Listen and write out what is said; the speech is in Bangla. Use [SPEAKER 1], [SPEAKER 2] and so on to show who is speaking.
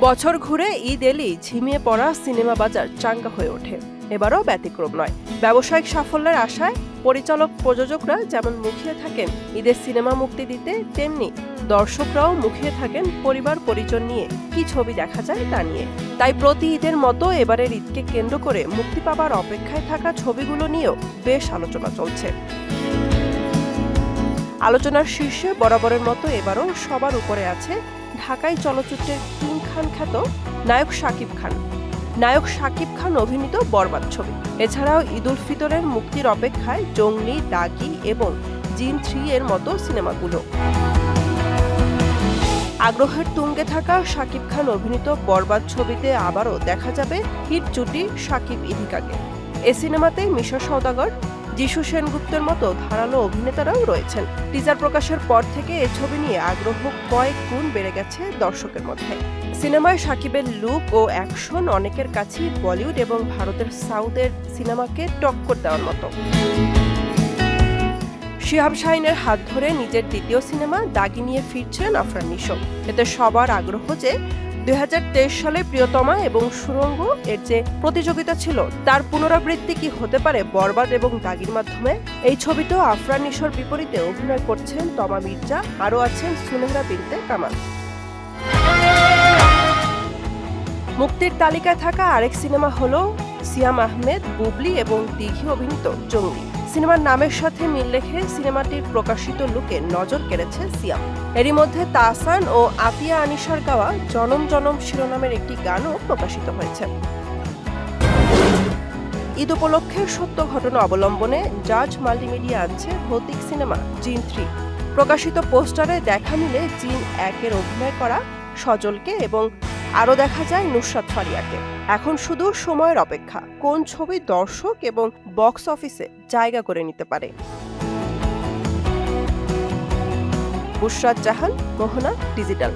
[SPEAKER 1] বছর ঘুরে ঈদ এলেই ঝিমিয়ে পড়া সিনেমা বাজার চাঙ্গা হয়ে ওঠে। এবারও ব্যতিক্রম নয়। ব্যবসায়িক সাফল্যের আশায় পরিচালক প্রযোজকরা যেমন মুখিয়ে থাকেন ঈদের সিনেমা মুক্তি দিতে, তেমনি দর্শকরাও মুখিয়ে থাকেন পরিবার পরিজন নিয়ে কি ছবি দেখা যায় তা নিয়ে। তাই প্রতি ঈদের মতো এবারের ঈদকে কেন্দ্র করে মুক্তি পাবার অপেক্ষায় থাকা ছবিগুলো নিয়েও বেশ আলোচনা চলছে। আলোচনার শীর্ষে বরাবরের মতো এবারও সবার উপরে আছে ঢাকাই চলচ্চিত্রের কিং খান খ্যাত নায়ক শাকিব খান। নায়ক শাকিব খান অভিনীত বরবাদ ছবি। এছাড়াও ঈদ উল ফিতরের মুক্তির অপেক্ষায় জঙ্গলি, দাগি এবং জিন 3 এর মতো সিনেমাগুলো। আগ্রহের তুঙ্গে থাকা শাকিব খান অভিনীত বরবাদ ছবিতে আবারও দেখা যাবে হিট জুটি শাকিব-ইধিকাকে। এ সিনেমাতে মিশা সওদাগর, যিশু সেনগুপ্তের মতো ধারালো অভিনেতারাও রয়েছেন। টিজার প্রকাশের পর থেকে এ ছবি নিয়ে আগ্রহ কয়েক গুণ বেড়ে গেছে দর্শকের মধ্যে। সিনেমায় শাকিবের লুক ও অ্যাকশন অনেকের কাছেই বলিউড এবং ভারতের সাউথের সিনেমাকে টক্কর দেওয়ার মতো। শিহাব শাহীনের হাত ধরে নিজের দ্বিতীয় সিনেমা দাগি নিয়ে ফিরছেন আফরান নিশো। এতে সবার আগ্রহ যে 2023 সালে প্রিয়তমা এবং সুরঙ্গ এর যে প্রতিযোগিতা ছিল তার পুনরাবৃত্তি কি হতে পারে বরবাদ এবং দাগির মাধ্যমে। এই ছবিতেও আফরান নিশোর বিপরীতে অভিনয় করছেন তমা মির্জা, আরও আছেন সুনেহরা বিনতে কামাল। মুক্তির তালিকায় থাকা আরেক সিনেমা হলো সিয়াম আহমেদ, বুবলি এবং দিঘি অভিনীত জঙ্গলি। সিনেমার নামের সাথে মিল রেখে সিনেমাটির প্রকাশিত লুকে নজর কেড়েছে সিয়াম। এরই মধ্যে তাহসান ও আতিয়া আনিশার গাওয়া জনম জনম শিরোনামের একটি গানও প্রকাশিত হয়েছে। ঈদ উপলক্ষে সত্য ঘটনা অবলম্বনে জাজ মাল্টিমিডিয়া আনছে ভৌতিক সিনেমা জিন 3। প্রকাশিত পোস্টারে দেখা মিলে জিন 1 এর অভিনয় করা সজলকে এবং আরও দেখা যায় নুসরাত ফারিয়াকে। এখন শুধু সময়ের অপেক্ষা কোন ছবি দর্শক এবং বক্স অফিসে জায়গা করে নিতে পারে। বুশরাত জাহান, মোহনা ডিজিটাল।